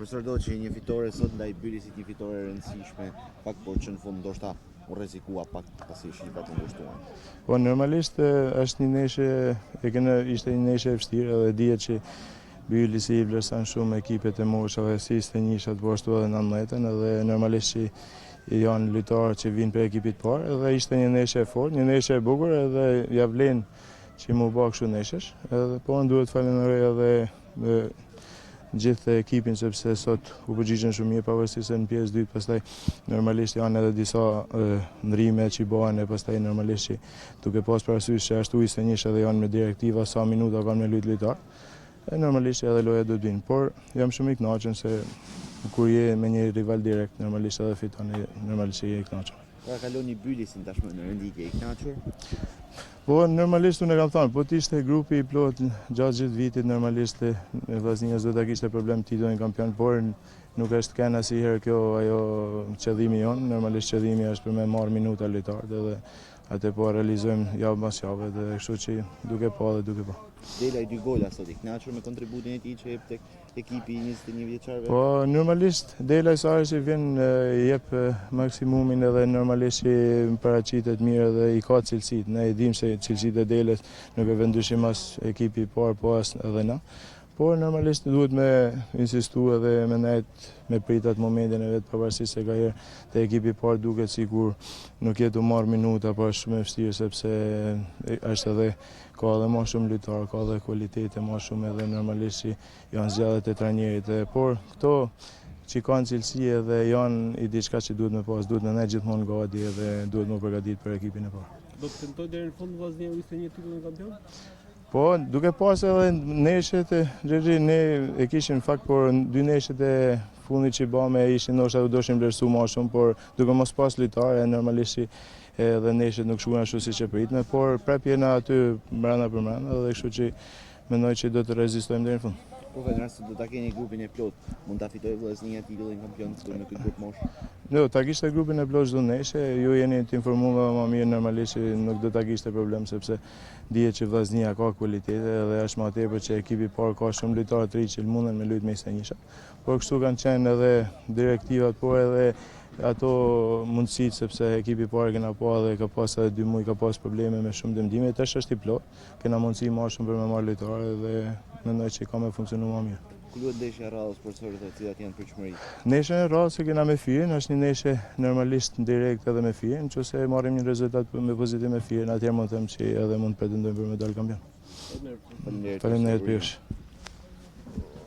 Profesor Doçi, një fitore sot ndaj Bylisit, një fitore e rëndësishme, pak por që në fund ndoshta u rrezikua pak pasi shifrat u ngushtuan. Po normalisht është një neshe, ishte një neshe e vështirë dhe dihet që Bylisi i vlerëson shumë ekipet e moshave si Stenjishat, po ashtu edhe 19-ën, edhe normalisht që janë lojtarë që vinë për ekipit parë, edhe ishte një neshe e fortë, një neshe e bukur edhe ja vlen që mu bë kështu neshesh, edhe po duhet falenderoj edhe gjithë ekipin sepse sot u përgjigjen shumë mirë pavarësisht se në pjesë dytë pastaj normalisht janë edhe disa ndrime që bëhen e pastaj normalisht që duke pas parasysh që ashtu ishte njësh edhe janë me direktiva sa minuta kanë me luajt lojtar. E normalisht edhe loja do të vinë, por jam shumë i kënaqur se kur je me një rival direkt normalisht edhe fiton, normalisht je i kënaqur. Pra kaloni Bylisin tashmë në renditje, i kënaqur? Po normalisht unë kam thënë, po t'ishte grupi i plot gjatë gjithë vitit normalisht Vllaznia do ta kishte problem titullin kampion, por nuk është kënë asnjëherë kjo ajo qëllimi jon, normalisht qëllimi është për me marrë minuta lojtarët edhe atë po realizojmë javë pas jave dhe kështu që duke pa dhe duke pa. Dela i 2 gola sot, i kënaqur me kontributin e tij që jep tek ekipi i 21 vjeçarëve? Po normalisht Dela i Sari që vjen jep maksimumin edhe normalisht që paraqitet mirë dhe i ka cilësitë. Ne e dimë se cilësitë e Delës nuk e vendosim as ekipi i parë, po as edhe na. Por normalisht duhet me insistu edhe me nejt me prit atë momentin e vetë pavarësisht se ka herë te ekipi i parë duket sikur nuk jetë u marrë minuta, po është shumë e vështirë sepse është edhe ka edhe më shumë lojtarë, ka edhe kualitete më shumë edhe normalisht që janë zgjedhjet e trajnerit. Por këto që kanë cilësi edhe janë i diçka që duhet me pas, duhet me ne gjithmonë gati edhe duhet me përgatitur për ekipin e parë. Do të tentoj deri në fund Vllaznia u ishte një titull kampion? Po, duke pas edhe neshet ne e kishim fakt, por 2 neshet e fundit që bëme ishin ndoshta u doshim vlerësu më shumë, por duke mos pas lojtarë normalisht edhe neshet nuk shkuan ashtu siç e pritme, por prap jena aty brenda për brenda dhe kështu që mendoj që do të rezistojmë deri në fund. Po vetëm se do ta keni grupin e plot, mund ta fitojë Vllaznia titullin kampion me këtë grup mosh? Jo, ta kishte grupin e plot çdo neshe, ju jeni të informuar më mirë normalisht nuk do ta kishte problem sepse dihet që Vllaznia ka kualitete dhe është më tepër që ekipi i parë ka shumë lojtarë të rinj që munden me luajt me Stenjishat. Por kështu kanë qenë edhe direktivat, por edhe ato mundësitë sepse ekipi i parë kena pa dhe ka pas edhe 2 muaj ka pas probleme me shumë dëmtime, tash është i plot. Kena mundësi më shumë për me marrë lojtarë dhe mendoj që ka me funksionu më mirë. Ku luhet ndeshja e radhës profesorët të cilat janë përçmëri? Neshën e radhës që kena me Firin, është një neshe normalisht direkt edhe me Firin, nëse marrim një rezultat me pozitiv me Firin, atëherë mund të them që edhe mund të pretendojmë për medalë kampion. Faleminderit. Faleminderit.